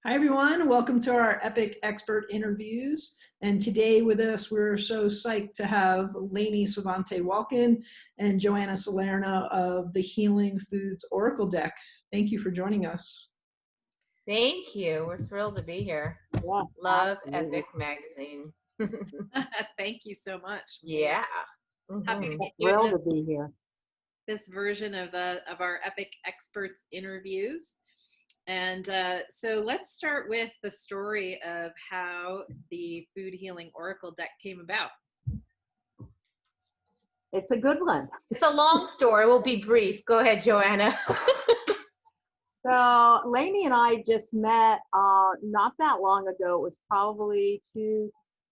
Hi, everyone. Welcome to our Epic Expert Interviews. And today with us, we're so psyched to have Lainie Sevante Wulkan and Joanna Salerno of the Healing Foods Oracle Deck. Thank you for joining us. Thank you. We're thrilled to be here. Yes, Love absolutely. Epic Magazine. Thank you so much. Yeah. Happy to We're be doing thrilled to be here. this version of our Epic Experts interviews. And so let's start with the story of how the Food Healing Oracle deck came about. It's a good one. It's a long story. We'll be brief. Go ahead, Joanna. So Lainie and I just met not that long ago. It was probably two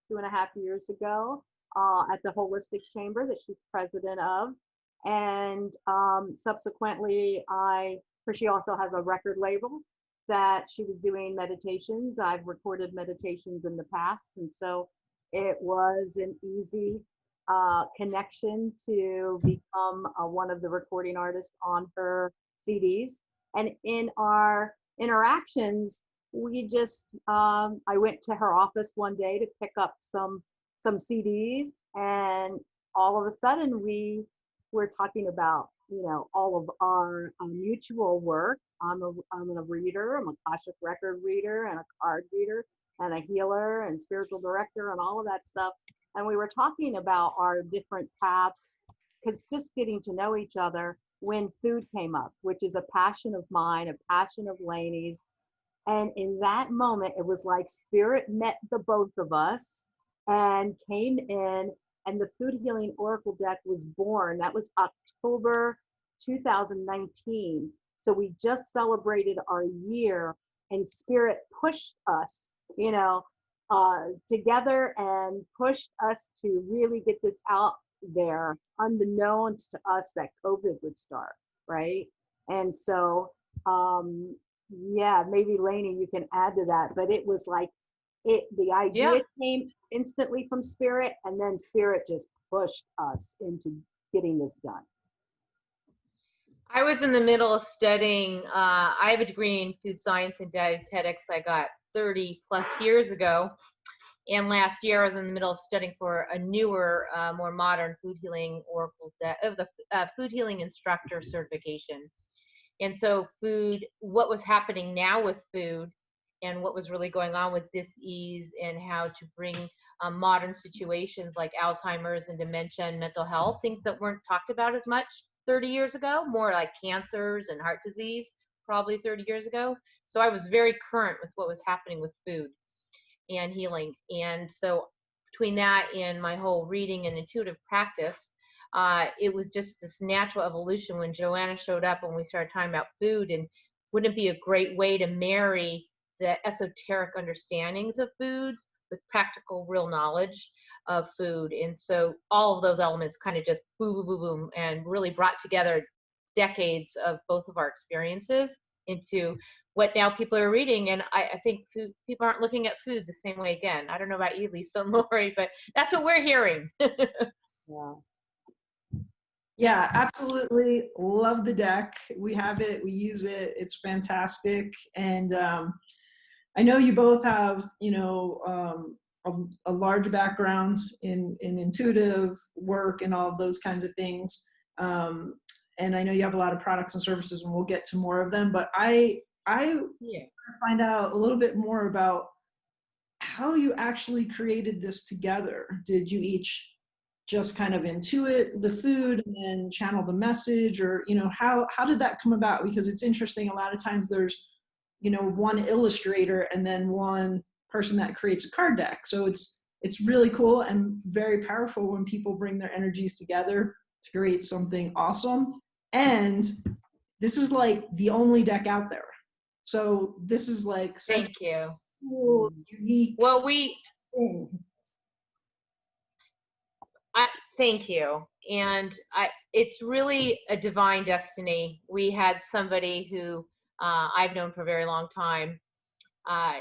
and a half years ago at the Holistic Chamber that she's president of. And subsequently, she also has a record label that she was doing meditations. I've recorded meditations in the past. And so it was an easy connection to become one of the recording artists on her CDs. And in our interactions, we just, I went to her office one day to pick up some CDs, and all of a sudden we were talking about, all of our mutual work. I'm a reader, I'm a Akashic record reader and a card reader and a healer and spiritual director and all of that stuff. And we were talking about our different paths, because just getting to know each other when food came up, which is a passion of mine, a passion of Lainie's. And in that moment, it was like spirit met the both of us and came in, and the Food Healing Oracle deck was born. That was October 2019. So we just celebrated our year, and spirit pushed us, together and pushed us to really get this out there, unbeknownst to us that COVID would start, right? And so, maybe Lainie, you can add to that, but it was like the idea came instantly from spirit, and then spirit just pushed us into getting this done. I was in the middle of studying. I have a degree in food science and dietetics I got 30 plus years ago. And last year I was in the middle of studying for a newer, more modern food healing oracle deck of the food healing instructor certification. And so what was happening now with food and what was really going on with dis-ease, and how to bring modern situations like Alzheimer's and dementia and mental health, things that weren't talked about as much 30 years ago, more like cancers and heart disease, probably 30 years ago. So I was very current with what was happening with food and healing. And so between that and my whole reading and intuitive practice, it was just this natural evolution when Joanna showed up and we started talking about food, and wouldn't it be a great way to marry the esoteric understandings of foods with practical real knowledge of food. And so all of those elements kind of just boom, boom, boom, boom, and really brought together decades of both of our experiences into what now people are reading. And I think people aren't looking at food the same way again. I don't know about you, Lisa and Lori, but that's what we're hearing. Yeah, absolutely. Love the deck. We have it. We use it. It's fantastic. And I know you both have, a large background in intuitive work and all of those kinds of things. And I know you have a lot of products and services, and we'll get to more of them. But I want to find out a little bit more about how you actually created this together. Did you each just kind of intuit the food and then channel the message, or how did that come about? Because it's interesting, a lot of times there's one illustrator and then one person that creates a card deck. So it's really cool and very powerful when people bring their energies together to create something awesome. And this is like the only deck out there, so this is like such Thank you. Cool, unique. Well, thank you. And it's really a divine destiny. We had somebody who I've known for a very long time.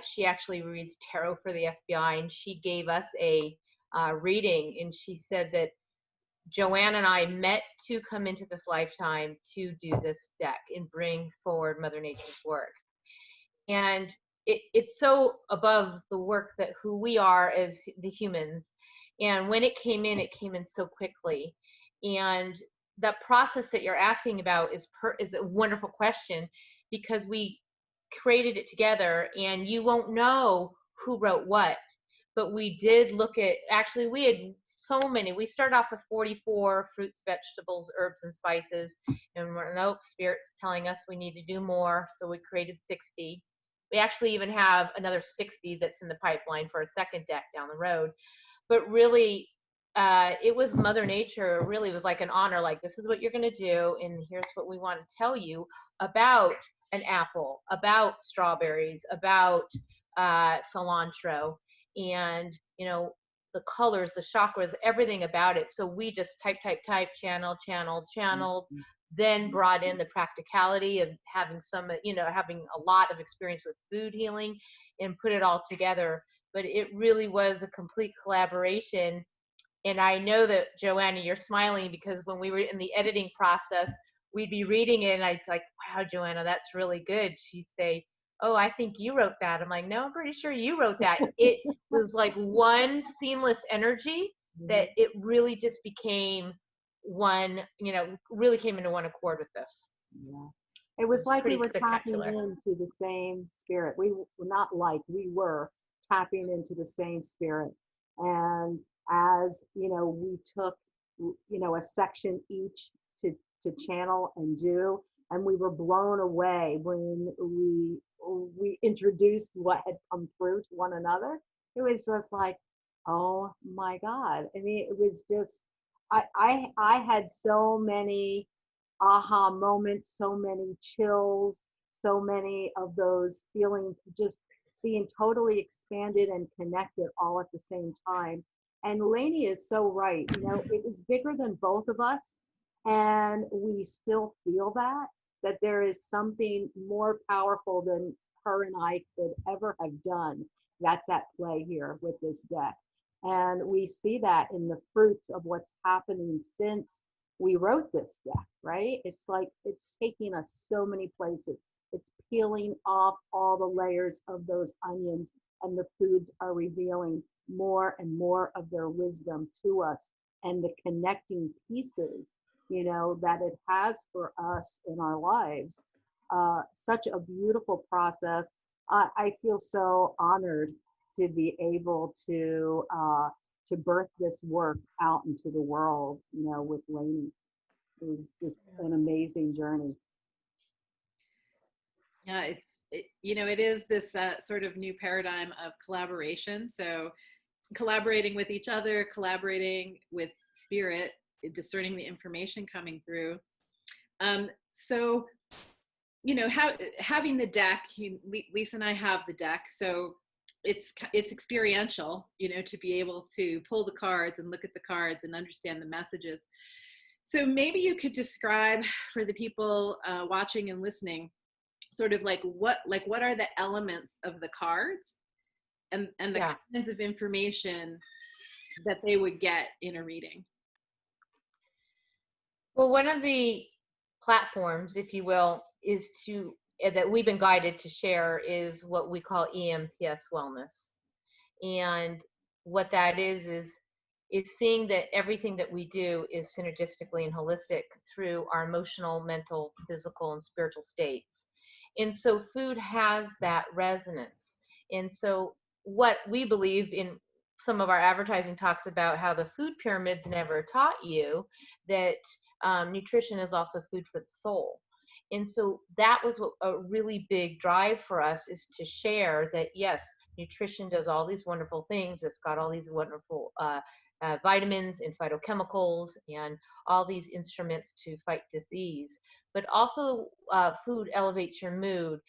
She actually reads tarot for the FBI, and she gave us a reading, and she said that Joanna and I met to come into this lifetime to do this deck and bring forward Mother Nature's work. And it's so above the work that who we are as the humans. And when it came in so quickly. And the process that you're asking about is a wonderful question, because we created it together, and you won't know who wrote what, but we did look at, actually we had so many. We started off with 44 fruits, vegetables, herbs, and spices, and we're, nope, spirit's telling us we need to do more, so we created 60. We actually even have another 60 that's in the pipeline for a second deck down the road. But really, it was Mother Nature. Really was like an honor, like, this is what you're going to do, and here's what we want to tell you about an apple, about strawberries, about cilantro, and the colors, the chakras, everything about it. So we just type, channel, then brought in the practicality of having having a lot of experience with food healing, and put it all together. But it really was a complete collaboration. And I know that, Joanna, you're smiling, because when we were in the editing process, we'd be reading it, and I'd like, wow, Joanna, that's really good. She'd say, oh, I think you wrote that. I'm like, no, I'm pretty sure you wrote that. It was like one seamless energy that it really just became one, really came into one accord with this. Yeah. It was like we were tapping into the same spirit. We were tapping into the same spirit. And as, we took, a section each to channel and do, and we were blown away when we introduced what had come through to one another. It was just like, oh my God. I mean, it was just, I had so many aha moments, so many chills, so many of those feelings just being totally expanded and connected all at the same time. And Lainie is so right. It was bigger than both of us, and we still feel that there is something more powerful than her and I could ever have done that's at play here with this deck. And we see that in the fruits of what's happening since we wrote this deck, right? It's like it's taking us so many places. It's peeling off all the layers of those onions, and the foods are revealing more and more of their wisdom to us, and the connecting pieces, that it has for us in our lives. Such a beautiful process. I feel so honored to be able to birth this work out into the world, with Lainie. It was just an amazing journey. Yeah, it is this sort of new paradigm of collaboration. So collaborating with each other, collaborating with spirit, discerning the information coming through. So, having the deck, Lisa and I have the deck, so it's experiential, to be able to pull the cards and look at the cards and understand the messages. So maybe you could describe for the people watching and listening, sort of what are the elements of the cards, and the kinds of information that they would get in a reading. Well, one of the platforms, if you will, is that we've been guided to share is what we call Emps Wellness. And what that is seeing that everything that we do is synergistically and holistic through our emotional, mental, physical, and spiritual states. And so food has that resonance. And so what we believe in, some of our advertising talks about how the food pyramids never taught you that nutrition is also food for the soul. And so that was a really big drive for us, is to share that, yes, nutrition does all these wonderful things. It's got all these wonderful vitamins and phytochemicals and all these instruments to fight disease. But also food elevates your mood.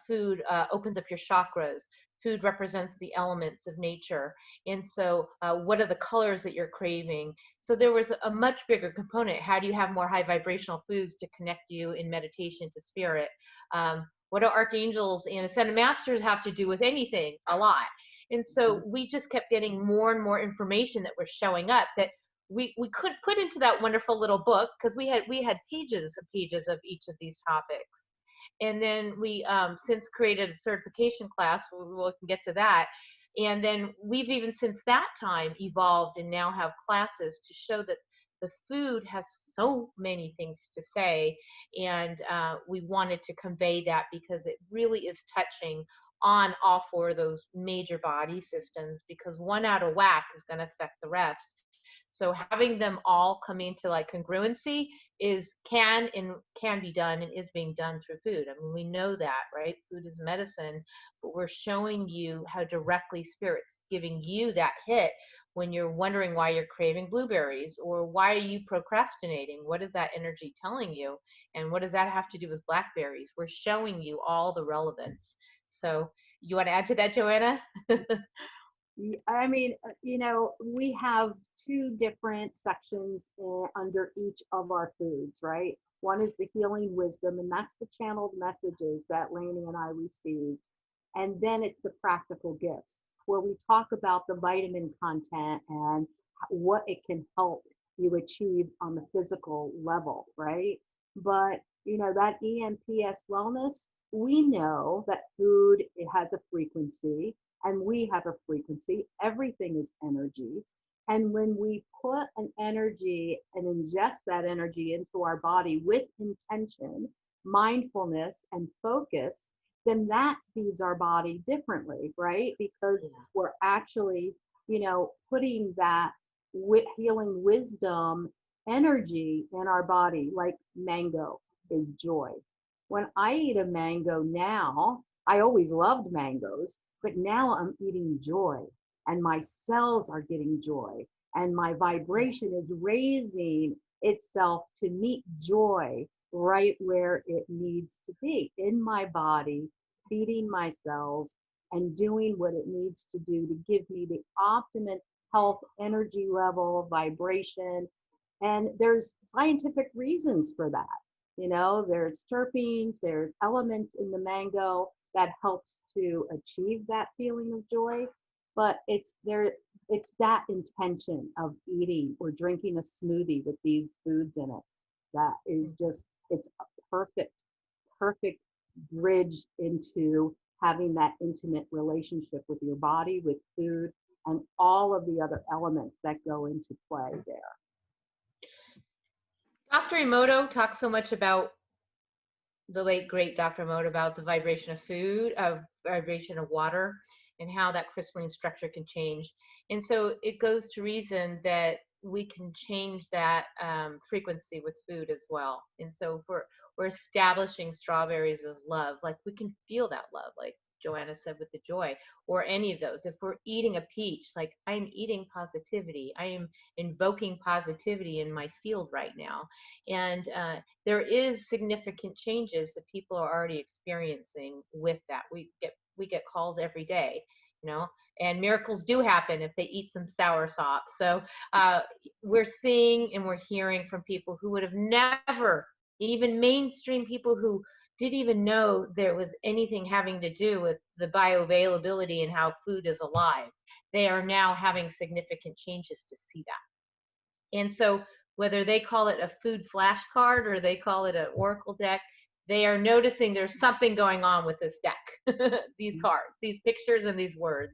Food opens up your chakras. Food represents the elements of nature. And so what are the colors that you're craving? So there was a much bigger component. How do you have more high vibrational foods to connect you in meditation to spirit? What do archangels and ascended masters have to do with anything? A lot. And so we just kept getting more and more information that was showing up that we could put into that wonderful little book, because we had pages of each of these topics. And then we since created a certification class. We can get to that. And then we've even since that time evolved and now have classes to show that the food has so many things to say. And we wanted to convey that because it really is touching on all four of those major body systems, because one out of whack is going to affect the rest. So having them all come into like congruency can be done and is being done through food. I mean, we know that, right? Food is medicine, but we're showing you how directly spirit's giving you that hit when you're wondering why you're craving blueberries, or why are you procrastinating? What is that energy telling you? And what does that have to do with blackberries? We're showing you all the relevance. So you want to add to that, Joanna? I mean, we have two different sections under each of our foods, right? One is the healing wisdom, and that's the channeled messages that Lainie and I received. And then it's the practical gifts, where we talk about the vitamin content and what it can help you achieve on the physical level, right? But, that EMPS wellness, we know that food, it has a frequency, and we have a frequency. Everything is energy. And when we put an energy and ingest that energy into our body with intention, mindfulness, and focus, then that feeds our body differently, right? Because we're actually, putting that healing wisdom energy in our body, like mango is joy. When I eat a mango now, I always loved mangoes, but now I'm eating joy, and my cells are getting joy, and my vibration is raising itself to meet joy right where it needs to be in my body, feeding my cells and doing what it needs to do to give me the optimum health, energy level, vibration. And there's scientific reasons for that. There's terpenes, there's elements in the mango that helps to achieve that feeling of joy, but it's that intention of eating or drinking a smoothie with these foods in it that is just, it's a perfect bridge into having that intimate relationship with your body, with food, and all of the other elements that go into play there. Dr. Emoto talks so much about, the late great Dr. Emoto, about the vibration of food, of vibration of water, and how that crystalline structure can change. And so it goes to reason that we can change that frequency with food as well. And so if we're establishing strawberries as love, like we can feel that love, like Joanna said, with the joy, or any of those. If we're eating a peach, like I'm eating positivity, I am invoking positivity in my field right now. And there is significant changes that people are already experiencing with that. We get calls every day, and miracles do happen if they eat some soursop. So we're seeing and we're hearing from people who would have never, even mainstream people who didn't even know there was anything having to do with the bioavailability and how food is alive. They are now having significant changes to see that. And so whether they call it a food flashcard or they call it an oracle deck, they are noticing there's something going on with this deck, these cards, these pictures, and these words.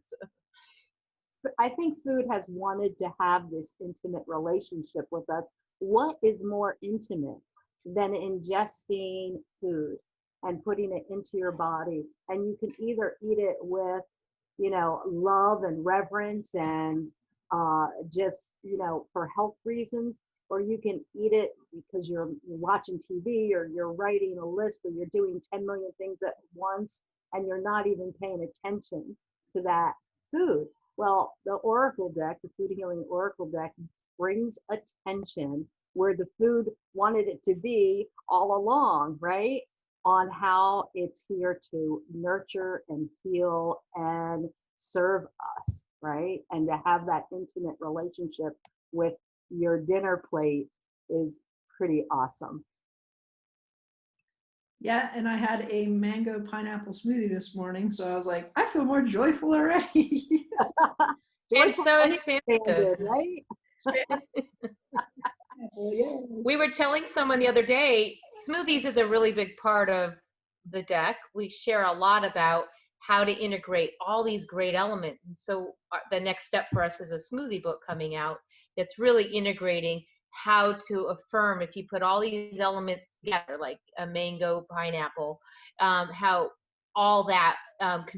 I think food has wanted to have this intimate relationship with us. What is more intimate than ingesting food and putting it into your body? And you can either eat it with, love and reverence and just, for health reasons, or you can eat it because you're watching TV or you're writing a list or you're doing 10 million things at once and you're not even paying attention to that food. Well, the Oracle deck, the Food Healing Oracle deck, brings attention where the food wanted it to be all along, right? On how it's here to nurture and heal and serve us, right? And to have that intimate relationship with your dinner plate is pretty awesome. Yeah, and I had a mango pineapple smoothie this morning, so I was like, I feel more joyful already. And so expansive, right? We were telling someone the other day, smoothies is a really big part of the deck, we share a lot about how to integrate all these great elements. And so the next step for us is a smoothie book coming out that's really integrating how to affirm if you put all these elements together, like a mango, pineapple, how all that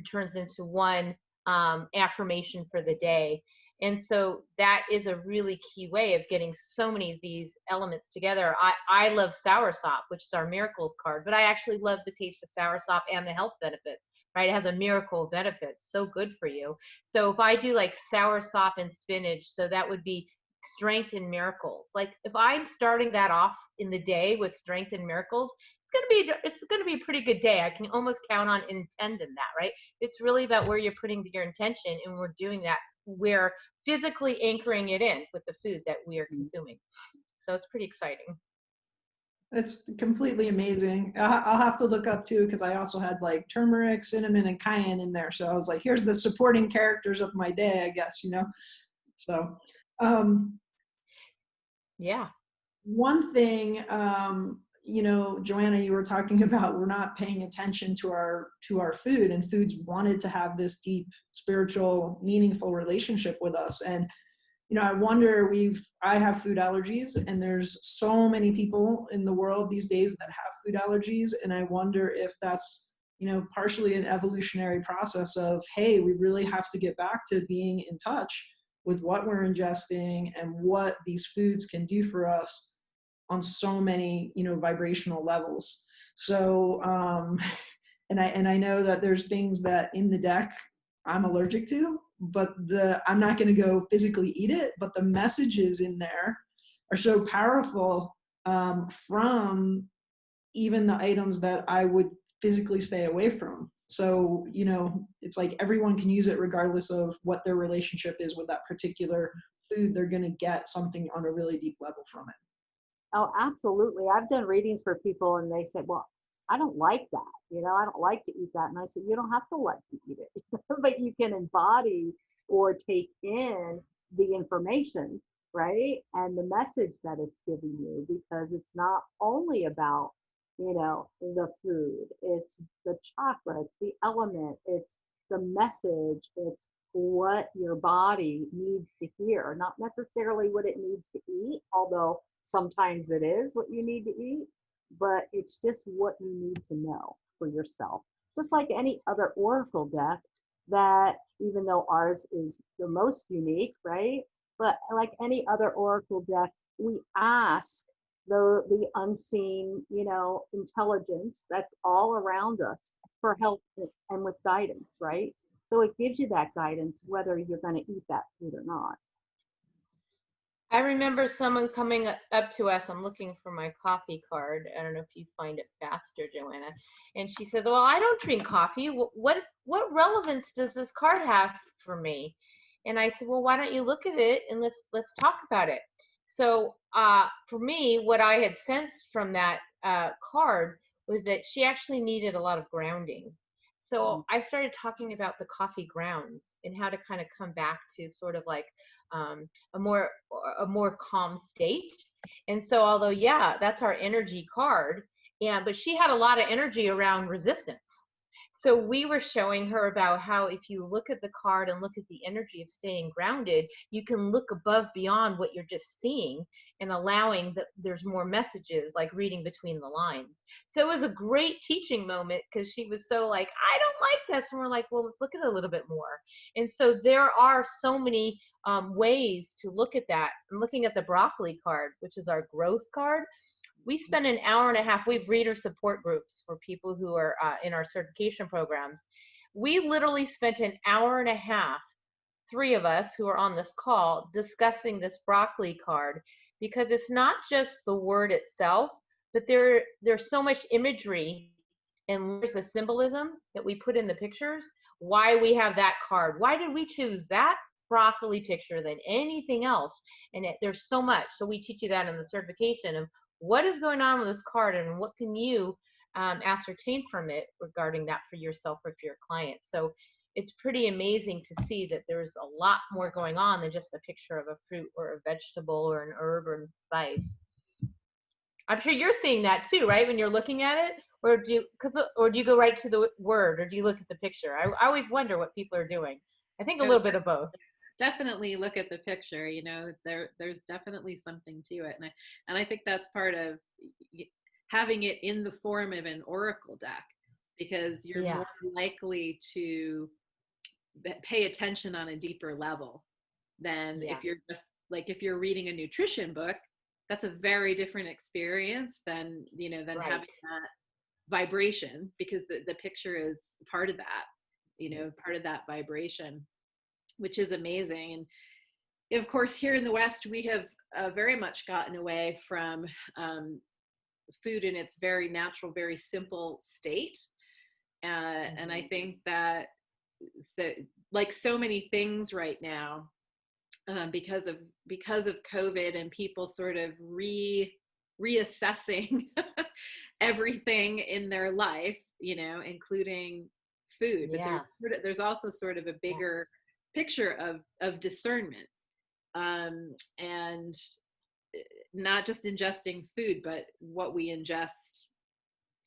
turns into one affirmation for the day. And so that is a really key way of getting so many of these elements together. I love soursop, which is our miracles card, but I actually love the taste of soursop and the health benefits, right? It has a miracle of benefits, so good for you. So if I do like soursop and spinach, so that would be strength and miracles. Like if I'm starting that off in the day with strength and miracles, it's gonna be a pretty good day. I can almost count on intent in that, right? It's really about where you're putting your intention, and we're doing that. We're physically anchoring it in with the food that we are consuming. So it's pretty exciting. It's completely amazing. I'll have to look up too, because I also had like turmeric, cinnamon, and cayenne in there. So I was like, here's the supporting characters of my day, I guess, you know? So, yeah. One thing, you know, Joanna, you were talking about we're not paying attention to our food, and foods wanted to have this deep, spiritual, meaningful relationship with us. And you know, I wonder, I have food allergies, and there's so many people in the world these days that have food allergies. And I wonder if that's, you know, partially an evolutionary process of, hey, we really have to get back to being in touch with what we're ingesting and what these foods can do for us on so many, you know, vibrational levels. So, and I know that there's things that in the deck I'm allergic to, but I'm not going to go physically eat it, but the messages in there are so powerful, from even the items that I would physically stay away from. So, you know, it's like everyone can use it regardless of what their relationship is with that particular food. They're going to get something on a really deep level from it. Oh, absolutely. I've done readings for people and they said, well, I don't like that. You know, I don't like to eat that. And I said, you don't have to like to eat it, but you can embody or take in the information, right? And the message that it's giving you, because it's not only about, you know, the food, it's the chakra, it's the element, it's the message, it's what your body needs to hear, not necessarily what it needs to eat, although sometimes it is what you need to eat, but it's just what you need to know for yourself. Just like any other oracle deck, that even though ours is the most unique, right? But like any other oracle deck, we ask the unseen, you know, intelligence that's all around us for help and with guidance, right? So it gives you that guidance whether you're going to eat that food or not. I remember someone coming up to us. I'm looking for my coffee card. I don't know if you find it faster, Joanna. And she says, well, I don't drink coffee. What relevance does this card have for me? And I said, well, why don't you look at it and let's talk about it. So for me, what I had sensed from that card was that she actually needed a lot of grounding. So I started talking about the coffee grounds and how to kind of come back to sort of like a more calm state. And so although, yeah, that's our energy card, but she had a lot of energy around resistance. So we were showing her about how if you look at the card and look at the energy of staying grounded, you can look above beyond what you're just seeing and allowing that there's more messages, like reading between the lines. So it was a great teaching moment because she was so like, I don't like this. And we're like, well, let's look at it a little bit more. And so there are so many ways to look at that. I'm looking at the broccoli card, which is our growth card. We spend an hour and a half. We have reader support groups for people who are in our certification programs. We literally spent an hour and a half, 3 of us who are on this call, discussing this broccoli card, because it's not just the word itself, but there's so much imagery and there's a symbolism that we put in the pictures, why we have that card. Why did we choose that broccoli picture than anything else? And there's so much. So we teach you that in the certification of what is going on with this card and what can you ascertain from it regarding that for yourself or for your client. So it's pretty amazing to see that there's a lot more going on than just a picture of a fruit or a vegetable or an herb or a spice. I'm sure you're seeing that too, right? When you're looking at it, Or do you go right to the word, or do you look at the picture? I always wonder what people are doing. I think a So little bit of both. definitely look at the picture. You know, there's definitely something to it, and I think that's part of having it in the form of an oracle deck, because you're Yeah. more likely to pay attention on a deeper level than Yeah. if you're just like, if you're reading a nutrition book. That's a very different experience than, you know, than Right. having that vibration, because the picture is part of that, you know, part of that vibration, which is amazing. And of course, here in the West, we have very much gotten away from food in its very natural, very simple state. And I think that, so like so many things right now, because of COVID and people sort of reassessing everything in their life, you know, including food. But Yeah. there's also sort of a bigger picture of discernment, and not just ingesting food, but what we ingest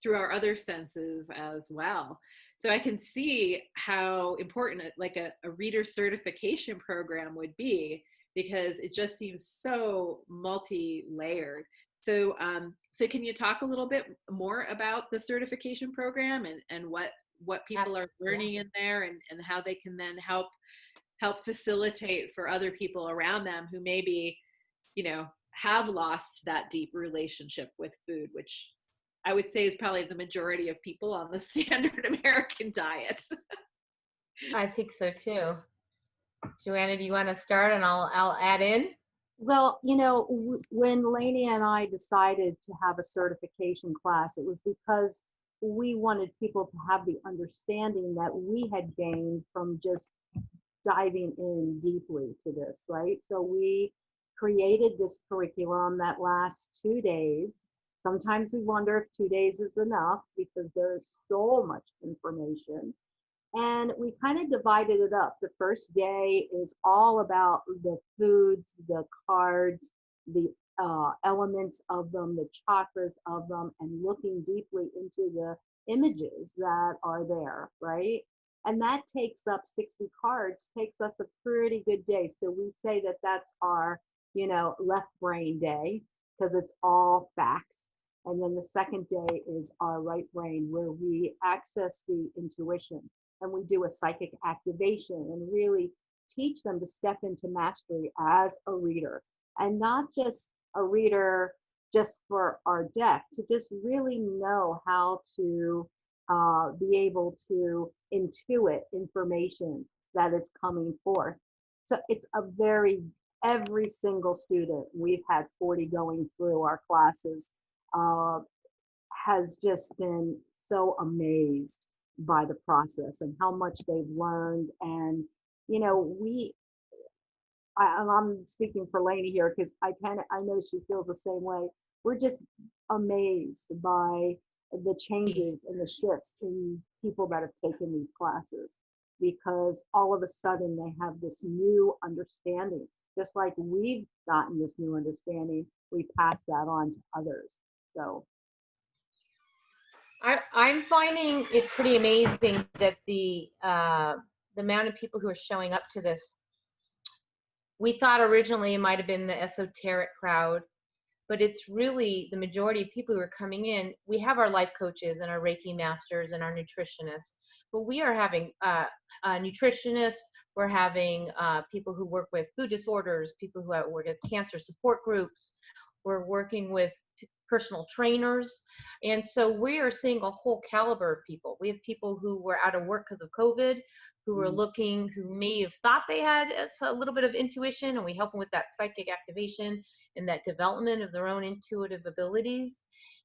through our other senses as well. So I can see how important like a reader certification program would be, because it just seems so multi-layered. So, so can you talk a little bit more about the certification program, and what people are learning in there, and how they can then help facilitate for other people around them who maybe, you know, have lost that deep relationship with food, which I would say is probably the majority of people on the standard American diet. I think so too. Joanna, do you want to start, and I'll add in? Well, you know, when Lainie and I decided to have a certification class, it was because we wanted people to have the understanding that we had gained from just diving in deeply to this, right? So we created this curriculum that lasts 2 days. Sometimes we wonder if 2 days is enough because there's so much information. And we kind of divided it up. The first day is all about the foods, the cards, the elements of them, the chakras of them, and looking deeply into the images that are there, right? And that takes up 60 cards, takes us a pretty good day. So we say that that's our, you know, left brain day, because it's all facts. And then the second day is our right brain, where we access the intuition, and we do a psychic activation and really teach them to step into mastery as a reader, and not just a reader just for our deck, to just really know how to be able to intuit information that is coming forth. So it's a very, every single student, we've had 40 going through our classes, uh, has just been so amazed by the process and how much they've learned. And, you know, I'm speaking for Lainie here, because I know she feels the same way. We're just amazed by the changes and the shifts in people that have taken these classes, because all of a sudden they have this new understanding. Just like we've gotten this new understanding, we pass that on to others. So I'm finding it pretty amazing that the amount of people who are showing up to this. We thought originally it might have been the esoteric crowd, but it's really the majority of people who are coming in. We have our life coaches and our Reiki masters and our nutritionists, but we are having nutritionists. We're having people who work with food disorders, people who work at cancer support groups. We're working with personal trainers. And so we are seeing a whole caliber of people. We have people who were out of work because of COVID, who were looking, who may have thought they had a little bit of intuition, and we help them with that psychic activation and that development of their own intuitive abilities.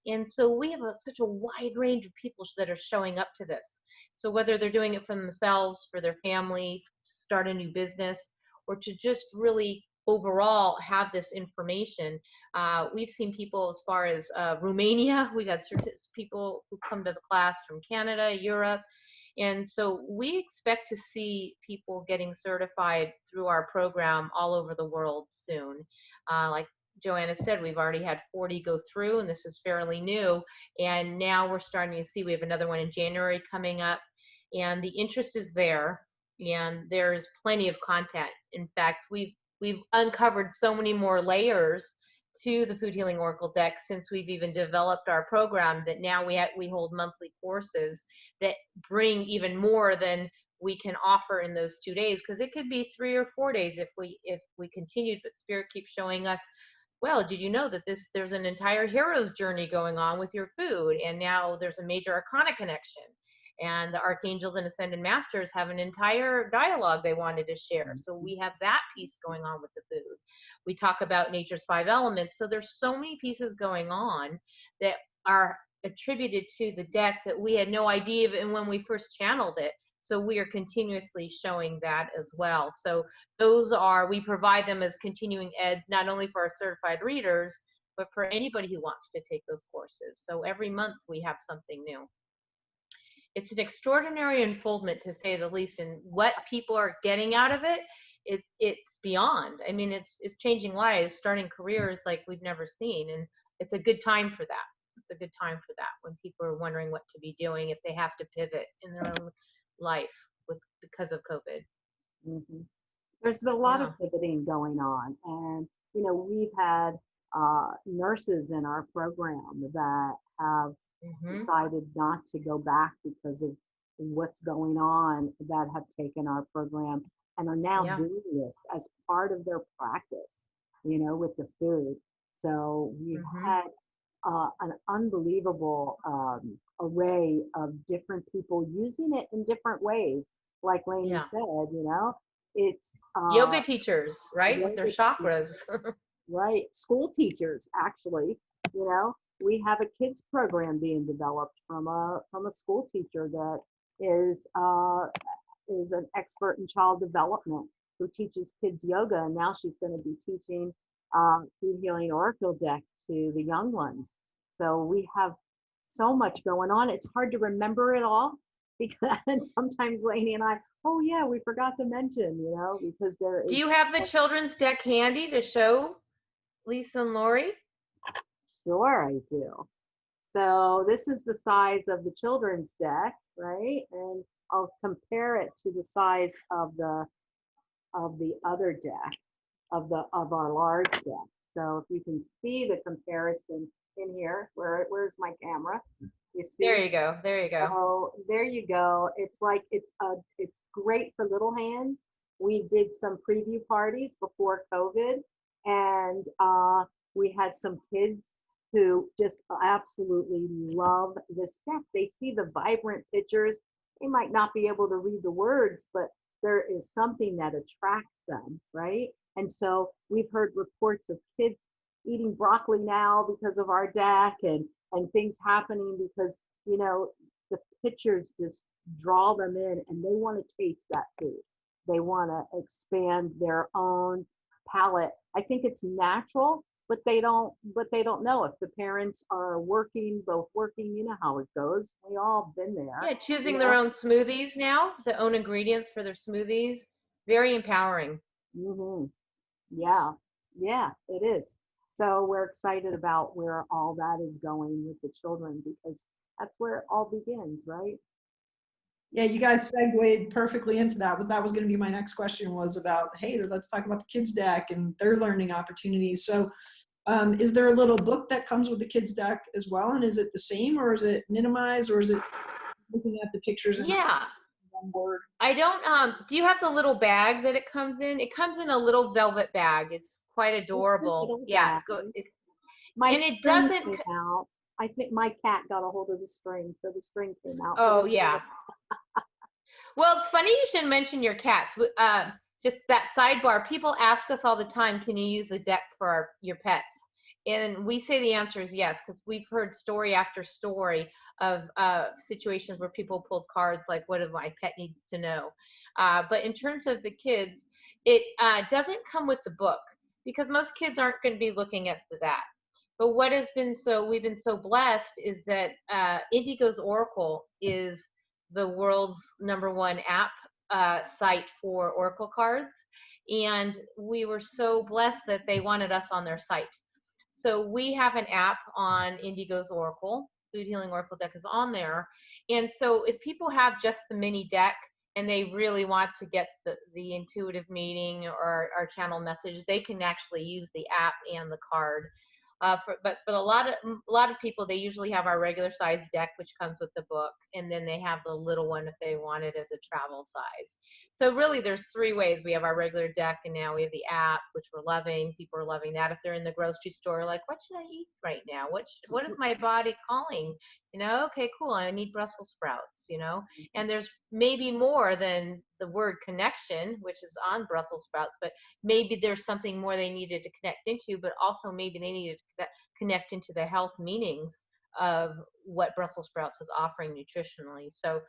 And so we have such a wide range of people that are showing up to this. So whether they're doing it for themselves, for their family, start a new business, or to just really overall have this information. We've seen people as far as Romania. We've had people who come to the class from Canada, Europe. And so we expect to see people getting certified through our program all over the world soon. Like Joanna said, we've already had 40 go through, and this is fairly new. And now we're starting to see we have another one in January coming up, and the interest is there, and there's plenty of content. In fact, we've uncovered so many more layers to the Food Healing Oracle deck since we've even developed our program, that now we hold monthly courses that bring even more than we can offer in those 2 days, because it could be 3 or 4 days if we continued. But Spirit keeps showing us, well, did you know that there's an entire hero's journey going on with your food, and now there's a major arcana connection, and the Archangels and Ascended Masters have an entire dialogue they wanted to share. So we have that piece going on with the food. We talk about nature's 5 elements. So there's so many pieces going on that are attributed to the deck that we had no idea of, and when we first channeled it. So we are continuously showing that as well. So we provide them as continuing ed, not only for our certified readers, but for anybody who wants to take those courses. So every month we have something new. It's an extraordinary unfoldment, to say the least, and what people are getting out of it, it's beyond. I mean, it's changing lives, starting careers like we've never seen, and it's a good time for that. It's a good time for that, when people are wondering what to be doing if they have to pivot in their own life because of COVID. Mm-hmm. There's been a lot of pivoting going on, and we've had nurses in our program that have decided not to go back because of what's going on, that have taken our program and are now doing this as part of their practice, with the food. So we've had an unbelievable array of different people using it in different ways. Like Lainie said, it's yoga teachers, right, with their chakras. Right, school teachers, actually. We have a kids program being developed from a school teacher that is an expert in child development, who teaches kids yoga, and now she's going to be teaching Food Healing Oracle deck to the young ones. So we have so much going on. It's hard to remember it all, because sometimes Lainie and I, oh yeah, we forgot to mention, because there is. Do you have the children's deck handy to show Lisa and Lori? Sure, I do. So this is the size of the children's deck, right? And I'll compare it to the size of the other deck, of our large deck. So if you can see the comparison in here, where's my camera? You see? There you go. There you go. Oh, there you go. It's like it's great for little hands. We did some preview parties before COVID, and we had some kids who just absolutely love this deck. They see the vibrant pictures. They might not be able to read the words, but there is something that attracts them, right? And so we've heard reports of kids eating broccoli now because of our deck, and things happening because, the pictures just draw them in, and they want to taste that food. They want to expand their own palate. I think it's natural, but they don't know if the parents are both working, you know how it goes. We all been there. Yeah, choosing their own smoothies now, their own ingredients for their smoothies. Very empowering. Yeah, it is. So we're excited about where all that is going with the children, because that's where it all begins, right? Yeah, you guys segued perfectly into that. But that was going to be my next question, was about, hey, let's talk about the kids deck and their learning opportunities. So is there a little book that comes with the kids deck as well? And is it the same, or is it minimized, or is it looking at the pictures? Yeah. One word? I don't, do you have the little bag that it comes in? It comes in a little velvet bag. It's quite adorable. Yeah, it's good. And it doesn't came out. I think my cat got a hold of the string, so the string came out. Oh, yeah. Well, it's funny you should mention your cats. Just that sidebar, people ask us all the time, can you use the deck for your pets? And we say the answer is yes, because we've heard story after story of situations where people pulled cards like, what do my pet needs to know? But in terms of the kids, it doesn't come with the book, because most kids aren't going to be looking at that. But what has been we've been so blessed is that Indigo's Oracle is the world's #1 app site for Oracle cards. And we were so blessed that they wanted us on their site. So we have an app on Indigo's Oracle. Food Healing Oracle deck is on there. And so if people have just the mini deck and they really want to get the intuitive meeting or our channel message, they can actually use the app and the card. But for a lot of people, they usually have our regular size deck, which comes with the book, and then they have the little one if they want it as a travel size. So really, there's three ways. We have our regular deck, and now we have the app, which we're loving. People are loving that. If they're in the grocery store, like, what should I eat right now? What is my body calling? Okay, cool. I need Brussels sprouts. And there's maybe more than the word connection, which is on Brussels sprouts, but maybe there's something more they needed to connect into, but also maybe they needed to connect into the health meanings of what Brussels sprouts is offering nutritionally. So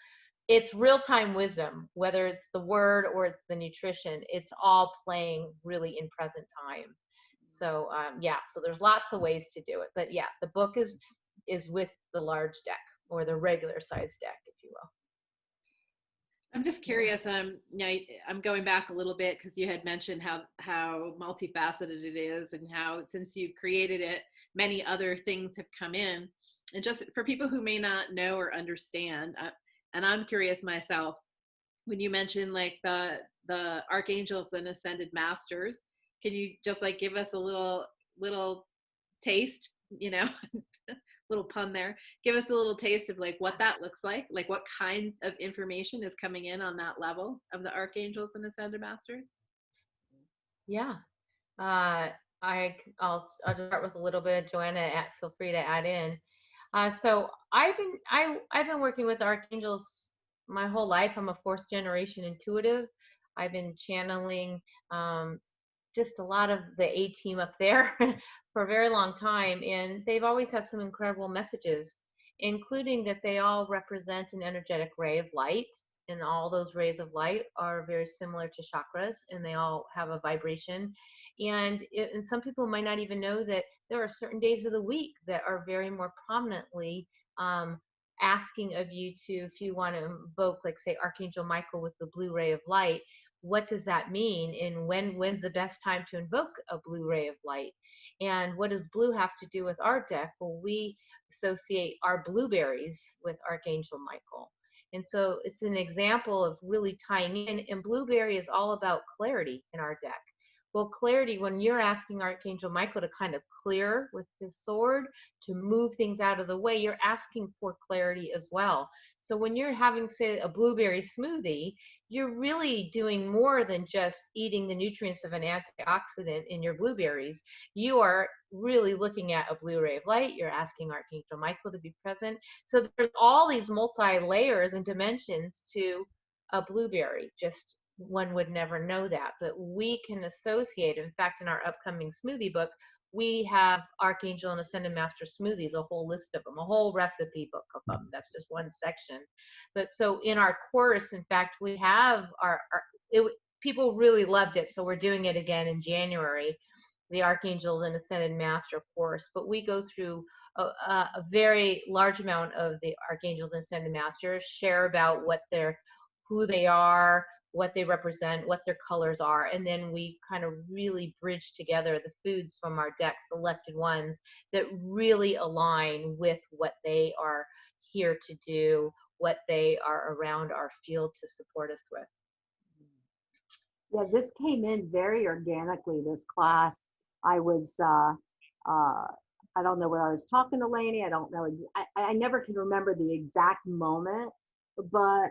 it's real-time wisdom, whether it's the word or it's the nutrition, it's all playing really in present time. So so there's lots of ways to do it. But yeah, the book is with the large deck or the regular size deck, if you will. I'm just curious. I'm going back a little bit because you had mentioned how multifaceted it is, and how since you created it, many other things have come in. And just for people who may not know or understand, and I'm curious myself, when you mentioned like the Archangels and Ascended Masters, can you just like give us a little taste? Little pun there. Give us a little taste of like what that looks like what kind of information is coming in on that level of the Archangels and Ascended Masters. Yeah, I'll start with a little bit. Joanna, feel free to add in. So I've been working with Archangels my whole life. I'm a 4th generation intuitive. I've been channeling just a lot of the A team up there for a very long time, and they've always had some incredible messages, including that they all represent an energetic ray of light, and all those rays of light are very similar to chakras, and they all have a vibration. And some people might not even know that there are certain days of the week that are very more prominently asking of you to, if you want to invoke, like say Archangel Michael with the blue ray of light, what does that mean? And when's the best time to invoke a blue ray of light? And what does blue have to do with our deck? Well, we associate our blueberries with Archangel Michael. And so it's an example of really tying in. And blueberry is all about clarity in our deck. Well, clarity, when you're asking Archangel Michael to kind of clear with his sword, to move things out of the way, you're asking for clarity as well. So when you're having, say, a blueberry smoothie, you're really doing more than just eating the nutrients of an antioxidant in your blueberries. You are really looking at a blue ray of light. You're asking Archangel Michael to be present. So there's all these multi-layers and dimensions to a blueberry. Just one would never know that, but we can associate. In fact, in our upcoming smoothie book, we have Archangel and Ascended Master smoothies, a whole list of them, a whole recipe book of them. That's just one section. But so in our course, in fact, we have people really loved it. So we're doing it again in January, the Archangel and Ascended Master course. But we go through a very large amount of the Archangels and Ascended Masters, share about who they are, what they represent, what their colors are, and then we kind of really bridge together the foods from our deck, selected ones that really align with what they are here to do, what they are around our field to support us with. Yeah, this came in very organically, this class. I was, I don't know whether I was talking to Lainie. I don't know. I never can remember the exact moment, but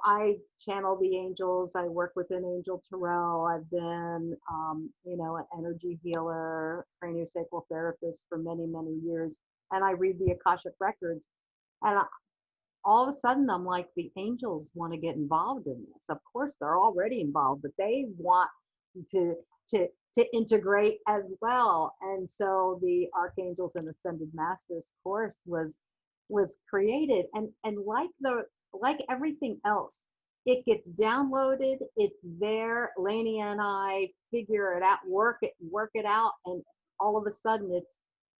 I channel the angels. I work with an angel tarot. I've been, an energy healer, craniosacral therapist for many, many years. And I read the Akashic records. And all of a sudden, I'm like, the angels want to get involved in this. Of course, they're already involved, but they want to integrate as well. And so the Archangels and Ascended Masters course was created. And like everything else, it gets downloaded, it's there. Lainie and I figure it out, work it out, and all of a sudden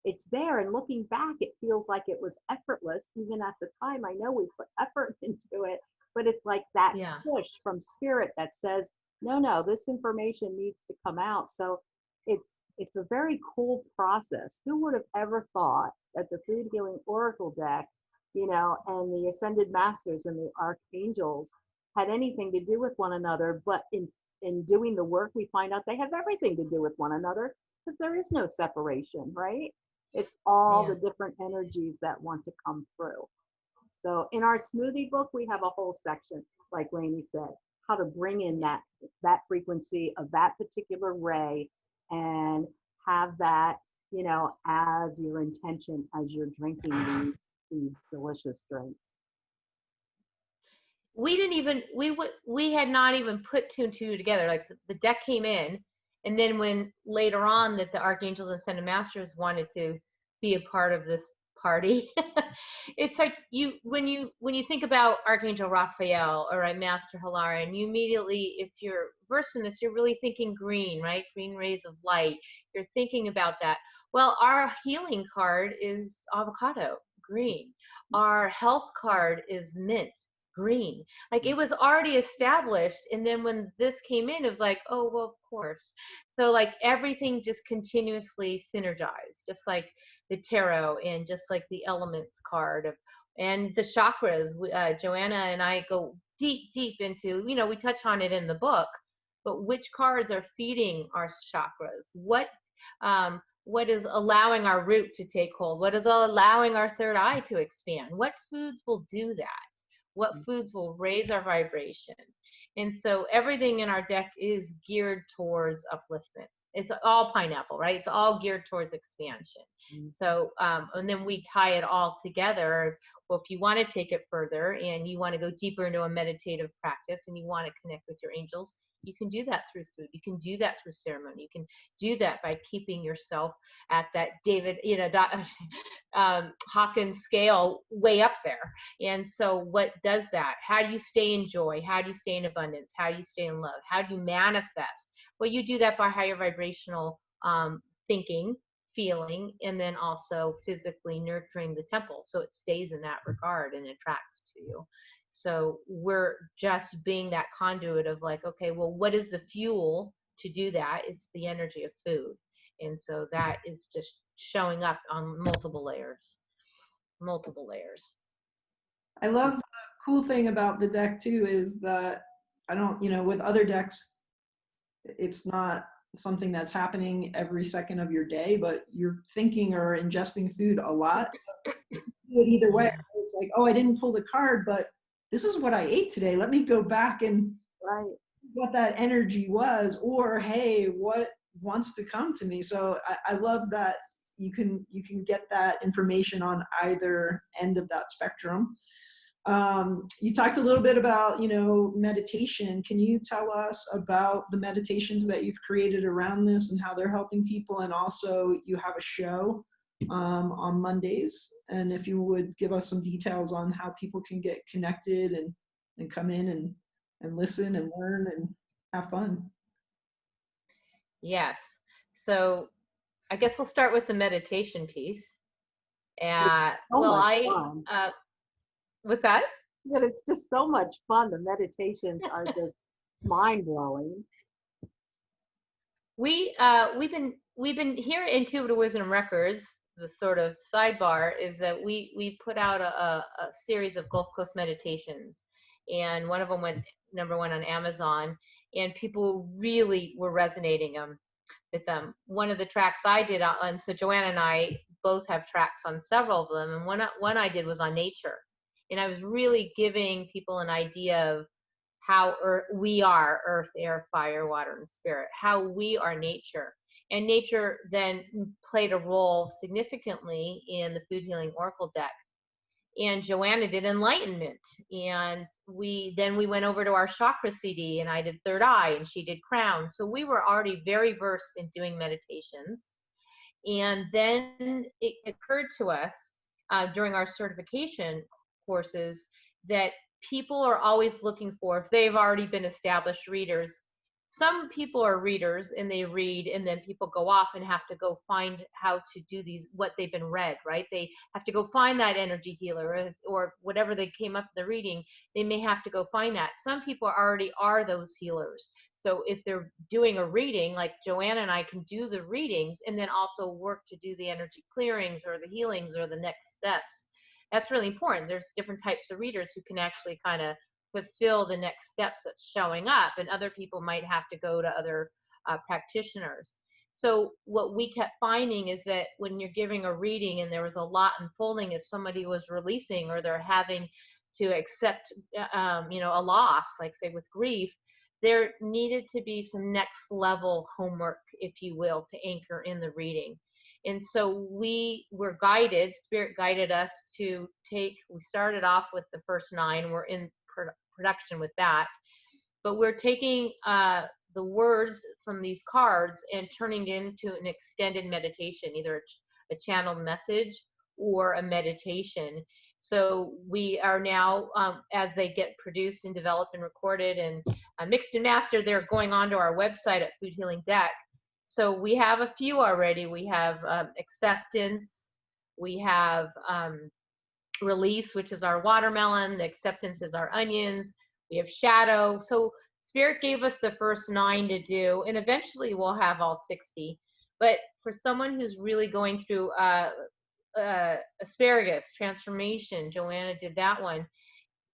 it's there. And looking back, it feels like it was effortless. Even at the time, I know we put effort into it, but it's like that push from spirit that says, no, this information needs to come out. So it's a very cool process. Who would have ever thought that the Food Healing Oracle deck, you know, and the Ascended Masters and the Archangels had anything to do with one another? But in doing the work, we find out they have everything to do with one another, because there is no separation, right? It's all Yeah. the different energies that want to come through. So in our smoothie book, we have a whole section, like Lainie said, how to bring in that frequency of that particular ray and have that, you know, as your intention as you're drinking these delicious drinks. We didn't even we had not even put two and two together. Like the deck came in, and then when later on that the Archangels and Ascended Masters wanted to be a part of this party, it's like when you think about Archangel Raphael or a Master Hilarion, you immediately, if you're versed in this, you're really thinking green, right? Green rays of light. You're thinking about that. Well, our healing card is avocado, green. Our health card is mint, green. Like it was already established, and then when this came in, it was like, oh well, of course. So like everything just continuously synergized, just like the tarot and just like the elements card of, and the chakras. Joanna and I go deep into, you know, we touch on it in the book, but which cards are feeding our chakras? What is allowing our root to take hold? What is allowing our third eye to expand? What foods will do that? What foods will raise our vibration? And so everything in our deck is geared towards upliftment. It's all pineapple, right? It's all geared towards expansion. So, and then we tie it all together. Well, if you want to take it further and you want to go deeper into a meditative practice and you want to connect with your angels, you can do that through food. You can do that through ceremony. You can do that by keeping yourself at that David, you know, Hawkins scale way up there. And so what does that? How do you stay in joy? How do you stay in abundance? How do you stay in love? How do you manifest? Well, you do that by higher vibrational thinking, feeling, and then also physically nurturing the temple. So it stays in that regard and attracts to you. So we're just being that conduit of like, okay, well, what is the fuel to do that? It's the energy of food. And so that is just showing up on multiple layers. I love the cool thing about the deck too is that I don't, you know, with other decks, it's not something that's happening every second of your day, but you're thinking or ingesting food a lot. Do it either way. It's like, oh, I didn't pull the card, but this is what I ate today. Let me go back and what that energy was, or hey, what wants to come to me. So I love that you can get that information on either end of that spectrum. You talked a little bit about, you know, meditation. Can you tell us about the meditations that you've created around this and how they're helping people? And also you have a show on Mondays. And if you would give us some details on how people can get connected and come in and listen and learn and have fun. Yes. So I guess we'll start with the meditation piece. With that? But it's just so much fun. The meditations are just mind blowing. We've been here in Intuitive Wisdom Records. The sort of sidebar is that we put out a series of Gulf Coast meditations, and one of them went #1 on Amazon, and people really were resonating with them. One of the tracks I did on, so Joanna and I both have tracks on several of them, and one I did was on nature, and I was really giving people an idea of how we are earth, air, fire, water, and spirit, how we are nature. And nature then played a role significantly in the Food Healing Oracle deck. And Joanna did enlightenment. And we went over to our chakra CD, and I did third eye and she did crown. So we were already very versed in doing meditations. And then it occurred to us during our certification courses that people are always looking for, if they've already been established readers, some people are readers and they read, and then people go off and have to go find how to do these, what they've been read, right? They have to go find that energy healer, or whatever they came up in the reading, they may have to go find that. Some people already are those healers. So if they're doing a reading, like Joanna and I can do the readings and then also work to do the energy clearings or the healings or the next steps. That's really important. There's different types of readers who can actually kind of fulfill the next steps that's showing up, and other people might have to go to other practitioners. So what we kept finding is that when you're giving a reading and there was a lot unfolding as somebody was releasing, or they're having to accept a loss, like say with grief, there needed to be some next level homework, if you will, to anchor in the reading. And so we were guided, Spirit guided us to we started off with the first 9, we're in production with that, but we're taking the words from these cards and turning into an extended meditation, either a channeled message or a meditation. So we are now, as they get produced and developed and recorded and mixed and mastered, they're going onto our website at Food Healing Deck. So we have a few already. We have acceptance, we have release, which is our watermelon, the acceptance is our onions, we have shadow. So Spirit gave us the first 9 to do, and eventually we'll have all 60. But for someone who's really going through asparagus transformation, Joanna did that one.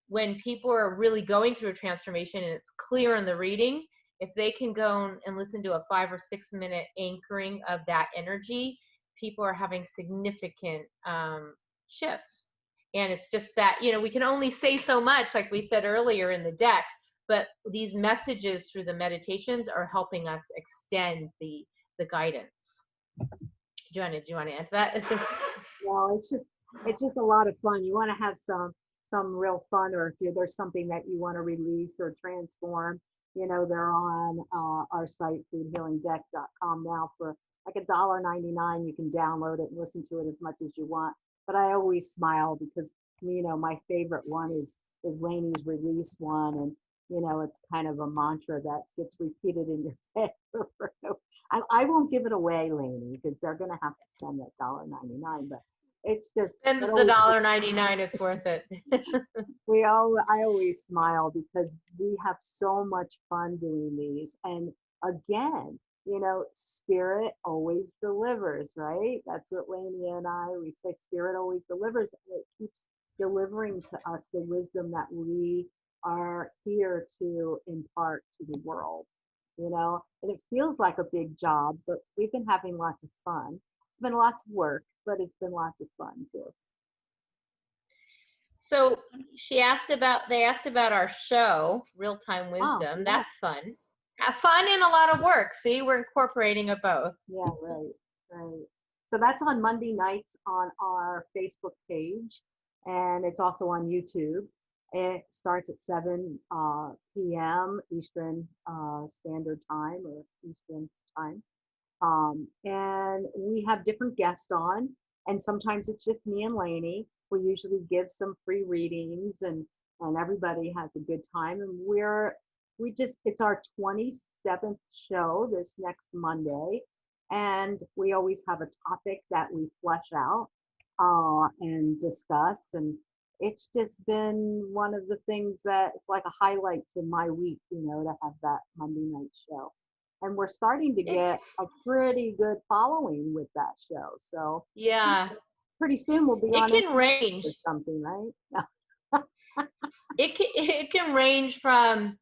When people are really going through a transformation and it's clear in the reading, if they can go and listen to a 5 or 6 minute anchoring of that energy, people are having significant shifts. And it's just that, we can only say so much, like we said earlier in the deck, but these messages through the meditations are helping us extend the guidance. Joanna, do you want to add to that? Well, it's just a lot of fun. You want to have some real fun, or if there's something that you want to release or transform, they're on our site, foodhealingdeck.com now, for like $1.99. You can download it and listen to it as much as you want. But I always smile because, my favorite one is Lainie's release one. And, it's kind of a mantra that gets repeated in your head. I won't give it away, Lainie, because they're going to have to spend that $1.99. But it's just, and the $1.99, it's worth it. I always smile because we have so much fun doing these. And again, Spirit always delivers, right? That's what Lainie and we say, Spirit always delivers, and it keeps delivering to us the wisdom that we are here to impart to the world, and it feels like a big job, but we've been having lots of fun. It's been lots of work, but it's been lots of fun too. So they asked about our show, Real Time Wisdom. Oh, That's fun. Fun and a lot of work. See, we're incorporating of both. Yeah, right. So that's on Monday nights on our Facebook page, and it's also on YouTube. It starts at 7 p.m. Eastern Standard Time, or Eastern Time. And we have different guests on, and sometimes it's just me and Lainie. We usually give some free readings, and everybody has a good time. And it's our 27th show this next Monday, and we always have a topic that we flesh out and discuss. And it's just been one of the things that it's like a highlight to my week, to have that Monday night show. And we're starting to get a pretty good following with that show. So yeah, pretty soon we'll be on. It can range or something, right? It can range from,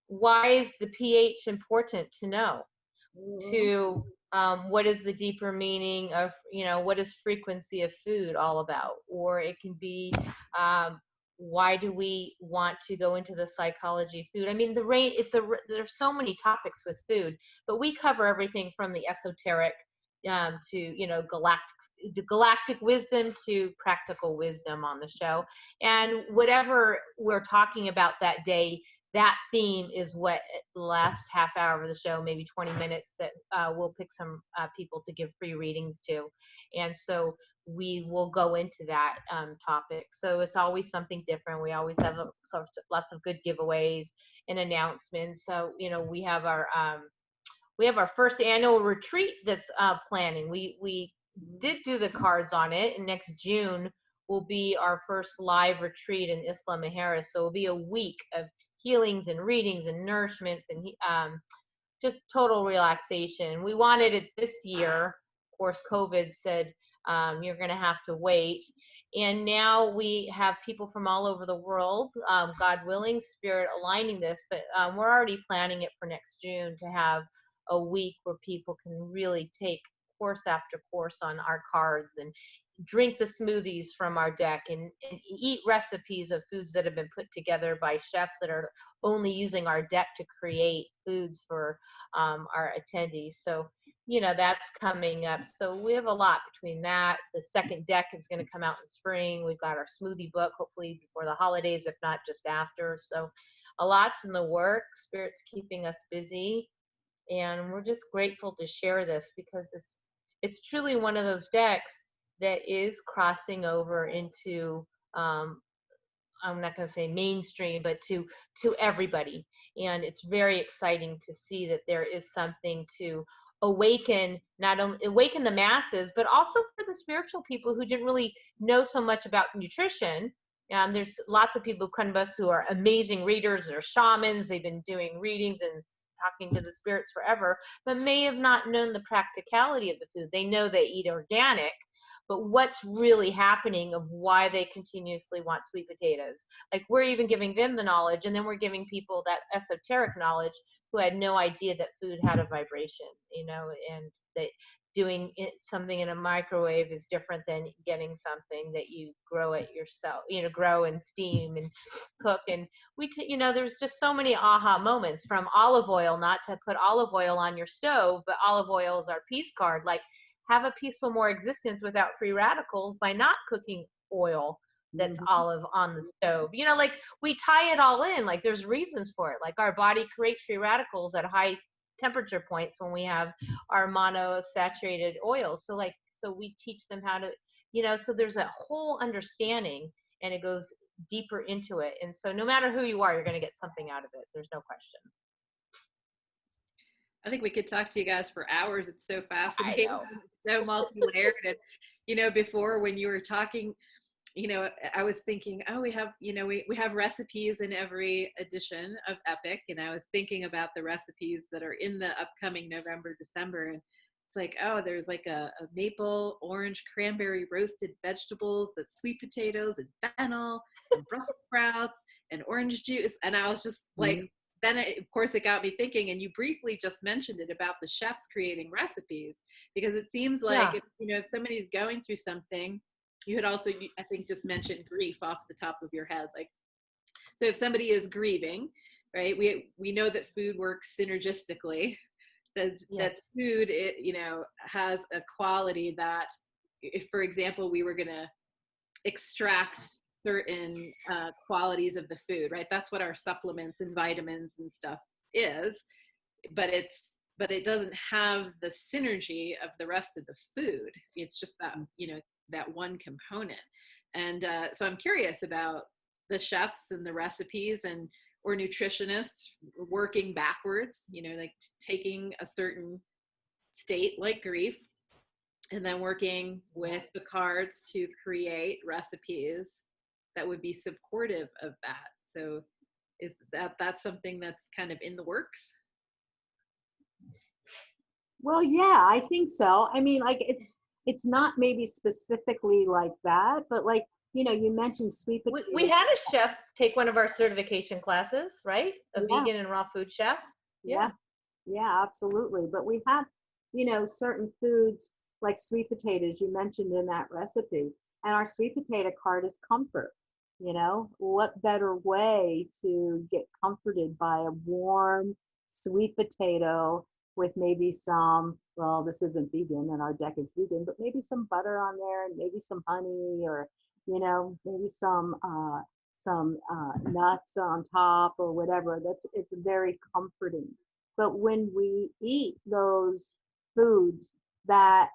why is the pH important to know, to what is the deeper meaning of, what is frequency of food all about? Or it can be, why do we want to go into the psychology of food? I mean, there's so many topics with food, but we cover everything from the esoteric to, galactic wisdom to practical wisdom on the show. And whatever we're talking about that day, that theme is what the last half hour of the show, maybe 20 minutes, that we'll pick some people to give free readings to. And so we will go into that topic. So it's always something different. We always have lots of good giveaways and announcements. So, we have our first annual retreat that's planning. We did do the cards on it, and next June will be our first live retreat in Isla Mujeres. So it'll be a week of healings and readings and nourishments and just total relaxation. We wanted it this year. Of course, COVID said you're going to have to wait. And now we have people from all over the world, God willing, Spirit aligning this, but we're already planning it for next June to have a week where people can really take course after course on our cards and drink the smoothies from our deck and eat recipes of foods that have been put together by chefs that are only using our deck to create foods for our attendees. So, that's coming up. So we have a lot between that. The second deck is going to come out in spring. We've got our smoothie book, hopefully before the holidays, if not just after. So a lot's in the work. Spirit's keeping us busy. And we're just grateful to share this because it's truly one of those decks that is crossing over into I'm not going to say mainstream, but to everybody. And it's very exciting to see that there is something to awaken, not only awaken the masses, but also for the spiritual people who didn't really know so much about nutrition. There's lots of people who come to us who are amazing readers. They're shamans. They've been doing readings and talking to the spirits forever, but may have not known the practicality of the food. They know they eat organic, but what's really happening of why they continuously want sweet potatoes. Like, we're even giving them the knowledge, and then we're giving people that esoteric knowledge who had no idea that food had a vibration, and that doing something in a microwave is different than getting something that you grow it yourself, grow and steam and cook. And there's just so many aha moments, from olive oil, not to put olive oil on your stove, but olive oil is our peace card. Like, have a peaceful more existence without free radicals by not cooking oil that's olive on the stove. Like, we tie it all in. Like, there's reasons for it. Like, our body creates free radicals at high temperature points when we have our monosaturated oils. So we teach them how to, so there's a whole understanding, and it goes deeper into it. And so no matter who you are, you're going to get something out of it. There's no question. I think we could talk to you guys for hours. It's so fascinating. It's so multi-layered. And, before when you were talking, I was thinking, oh, we have, we have recipes in every edition of Epic. And I was thinking about the recipes that are in the upcoming November, December. And it's like, oh, there's like a maple, orange, cranberry roasted vegetables, that's sweet potatoes and fennel and Brussels sprouts and orange juice. And I was just like, then of course it got me thinking, and you briefly just mentioned it about the chefs creating recipes, because it seems like, if somebody's going through something, you had also, I think, just mentioned grief off the top of your head. Like, so if somebody is grieving, right, we know that food works synergistically. That food, has a quality that, if, for example, we were going to extract certain qualities of the food, right? That's what our supplements and vitamins and stuff is, but it doesn't have the synergy of the rest of the food. It's just that, that one component. And so I'm curious about the chefs and the recipes or nutritionists working backwards, like taking a certain state like grief and then working with the cards to create recipes that would be supportive of that. So is that's something that's kind of in the works? Well, yeah, I think so. I mean, like, it's not maybe specifically like that, but like, you mentioned sweet potatoes. We had a chef take one of our certification classes, right? A vegan and raw food chef. Yeah, absolutely. But we have, certain foods like sweet potatoes you mentioned in that recipe. And our sweet potato card is comfort. What better way to get comforted by a warm sweet potato with maybe some, well, this isn't vegan and our deck is vegan, but maybe some butter on there and maybe some honey, or maybe some some nuts on top or whatever. It's very comforting. But when we eat those foods that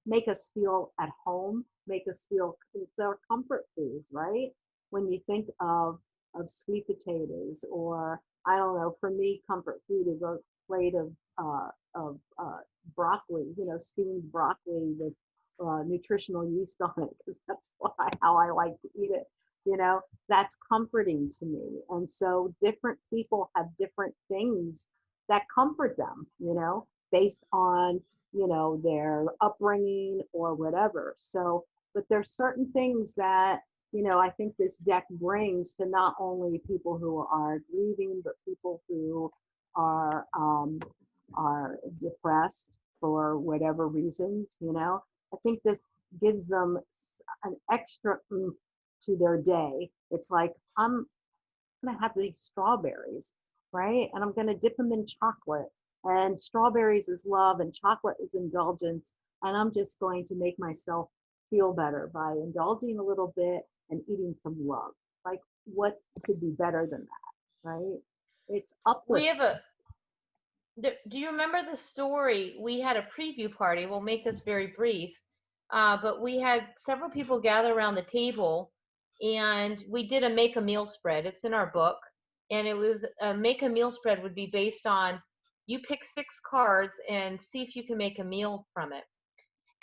make us feel at home, make us feel, it's our comfort foods, right? When you think of sweet potatoes, or I don't know, for me, comfort food is a plate of broccoli, steamed broccoli with nutritional yeast on it, because that's how I like to eat it. That's comforting to me. And so different people have different things that comfort them, based on, their upbringing or whatever. So, but there's certain things that, I think this deck brings to not only people who are grieving, but people who are depressed for whatever reasons. I think this gives them an extra oomph to their day. It's like, I'm going to have these strawberries, right? And I'm going to dip them in chocolate. And strawberries is love and chocolate is indulgence. And I'm just going to make myself feel better by indulging a little bit and eating some love. Like, what could be better than that, right? It's We uplifting. have do you remember the story? We had a preview party. We'll make this very brief. But we had several people gather around the table and we did a make a meal spread. It's in our book. And it was a make a meal spread would be based on you pick 6 cards and see if you can make a meal from it.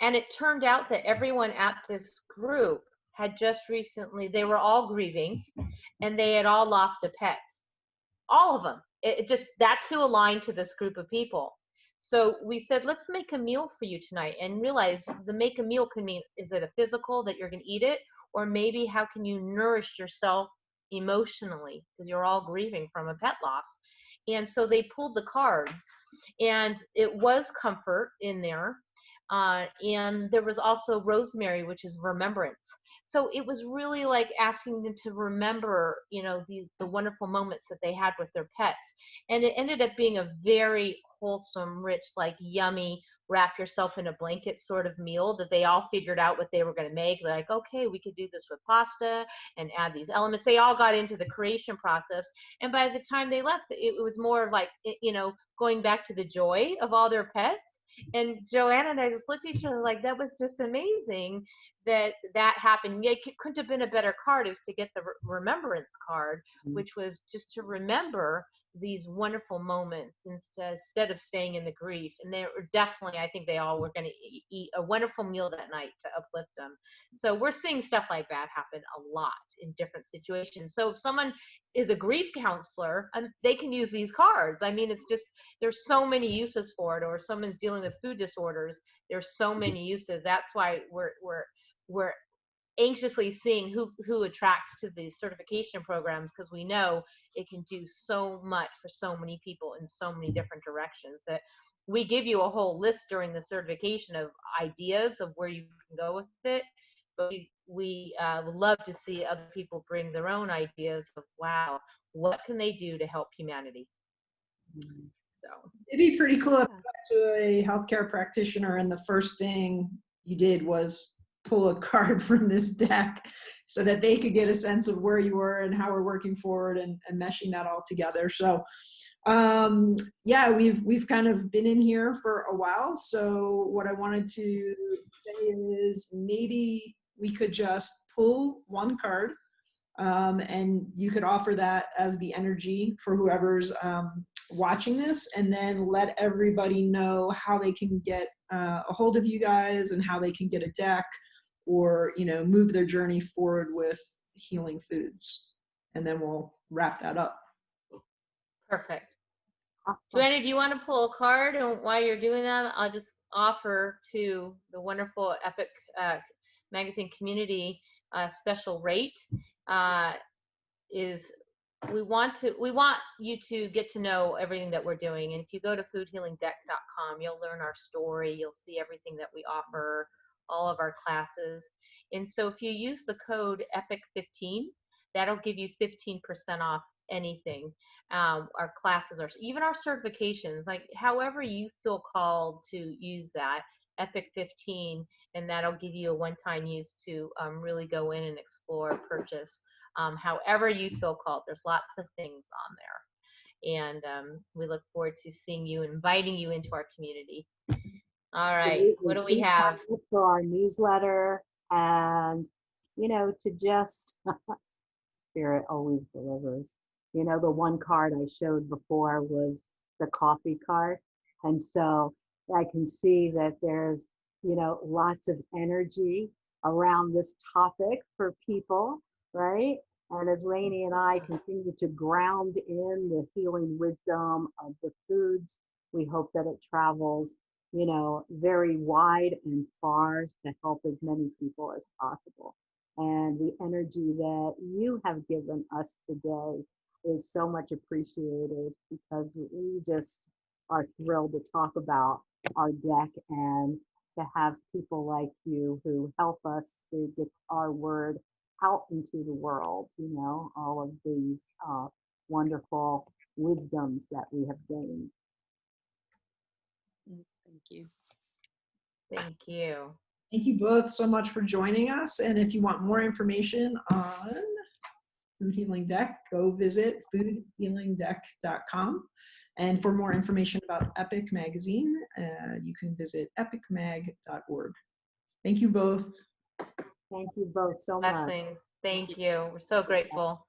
And it turned out that everyone at this group had just recently, they were all grieving and they had all lost a pet. All of them. It just, that's who aligned to this group of people. So we said, let's make a meal for you tonight, and realize the make a meal can mean, is it a physical that you're going to eat it? Or maybe how can you nourish yourself emotionally, because you're all grieving from a pet loss. And so they pulled the cards, and it was comfort in there. And there was also rosemary, which is remembrance. So it was really like asking them to remember, the wonderful moments that they had with their pets. And it ended up being a very wholesome, rich, like yummy, wrap yourself in a blanket sort of meal that they all figured out what they were going to make. They're like, okay, we could do this with pasta and add these elements. They all got into the creation process. And by the time they left, it was more of like, going back to the joy of all their pets. And Joanna and I just looked at each other like, that was just amazing that happened. Yeah, it couldn't have been a better card is to get the remembrance card, which was just to remember these wonderful moments instead of staying in the grief. And they were definitely, I think they all were going to eat a wonderful meal that night to uplift them. So we're seeing stuff like that happen a lot in different situations. So if someone is a grief counselor, they can use these cards. I mean, it's just, there's so many uses for it. Or someone's dealing with food disorders, there's so many uses. That's why we're anxiously seeing who attracts to these certification programs, because we know it can do so much for so many people in so many different directions, that we give you a whole list during the certification of ideas of where you can go with it. But we would love to see other people bring their own ideas of, wow, what can they do to help humanity? So It'd be pretty cool if you went to a healthcare practitioner and the first thing you did was pull a card from this deck so that they could get a sense of where you were and how we're working forward and meshing that all together. So yeah, we've kind of been in here for a while. So what I wanted to say is maybe we could just pull one card, and you could offer that as the energy for whoever's watching this, and then let everybody know how they can get a hold of you guys and how they can get a deck, or move their journey forward with healing foods, and then we'll wrap that up. perfect. Awesome. Joanna, do you want to pull a card? And while you're doing that, I'll just offer to the wonderful E.P.I.C magazine community special rate. Is we want you to get to know everything that we're doing. And if you go to foodhealingdeck.com, you'll learn our story. You'll see everything that we offer, all of our classes. And so if you use the code EPIC15, that'll give you 15% off anything. Our classes, are even our certifications, like however you feel called to use that. EPIC 15, and that'll give you a one-time use to really go in and explore, purchase, however you feel called. There's lots of things on there, and we look forward to seeing you, inviting you into our community. All right, what do we Please have? sign up for our newsletter, and to just Spirit always delivers. The one card I showed before was the coffee card, and so I can see that there's lots of energy around this topic for people, right? And as Lainie and I continue to ground in the healing wisdom of the foods, we hope that it travels, very wide and far to help as many people as possible. And the energy that you have given us today is so much appreciated, because we just are thrilled to talk about our deck and to have people like you who help us to get our word out into the world, all of these wonderful wisdoms that we have gained. Thank you. Thank you. Thank you both so much for joining us. And if you want more information on Food Healing Deck, go visit foodhealingdeck.com. And for more information about EPIC Magazine, you can visit epicmag.org. Thank you both. Thank you both so much. Blessings. Thank you. We're so grateful.